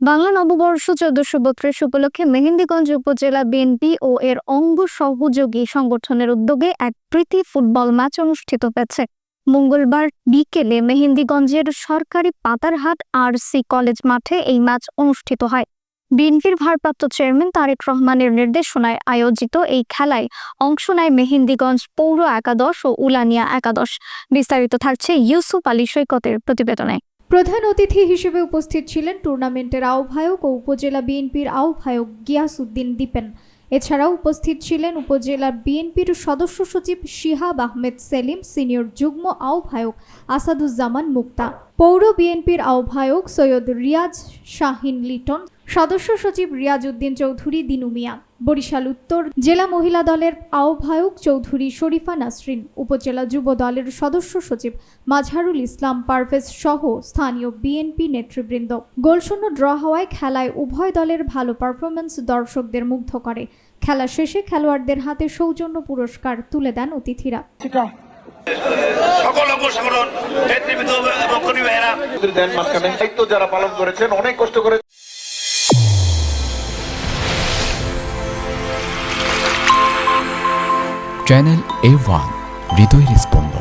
বাংলা নববর্ষ ১৪৩২ উপলক্ষে মেহেন্দিগঞ্জ উপজেলা বিএনপি ও এর অঙ্গ সহযোগী সংগঠনের উদ্যোগে এক প্রীতি ফুটবল ম্যাচ অনুষ্ঠিত হয়েছে। মঙ্গলবার বিকেলে মেহেন্দিগঞ্জের সরকারি পাতারহাট আর.সি. কলেজ মাঠে এই ম্যাচ অনুষ্ঠিত হয়। বিএনপির ভারপ্রাপ্ত চেয়ারম্যান তারেক রহমানের নির্দেশনায় আয়োজিত এই খেলায় অংশ নেয় মেহেন্দিগঞ্জ পৌর একাদশ ও উলানিয়া একাদশ। বিস্তারিত থাকছে ইউসুফ আলী সৈকতের প্রতিবেদনে। প্রধান অতিথি হিসেবে উপস্থিত ছিলেন টুর্নামেন্টের আহ্বায়ক ও উপজেলা বিএনপির আহ্বায়ক গিয়াসউদ্দিন দীপেন। এছাড়াও উপস্থিত ছিলেন উপজেলা বিএনপির সদস্য সচিব শিহাব আহমেদ সেলিম, সিনিয়র যুগ্ম আহ্বায়ক আসাদুজ্জামান মুক্তা, পৌর বিএনপির আহ্বায়ক সৈয়দ রিয়াজ শাহিন লিটন, সদস্য সচিব রিয়াজ উদ্দিন চৌধুরী দিনু মিয়া, বরিশাল উত্তর জেলা মহিলা দলের আহ্বায়ক চৌধুরী শরীফা নাসরিন, উপজেলা যুব দলের সদস্য সচিব মাজহারুল ইসলাম পারভেজ সহ স্থানীয় বিএনপি নেতৃবৃন্দ। গোলশূন্য ড্র হওয়ায় খেলায় উভয় দলের ভালো পারফরম্যান্স দর্শকদের মুগ্ধ করে। খেলা শেষে খেলোয়াড়দের হাতে সৌজন্য পুরস্কার তুলে দেন অতিথিরা। সকল অঙ্গ সংগঠন নেতৃবৃন্দ এবং কর্মী ভাইয়েরা দায়িত্ব যারা পালন করেছেন, অনেক কষ্ট করে। চ্যানেল A1 হৃদয়ের স্পন্দন।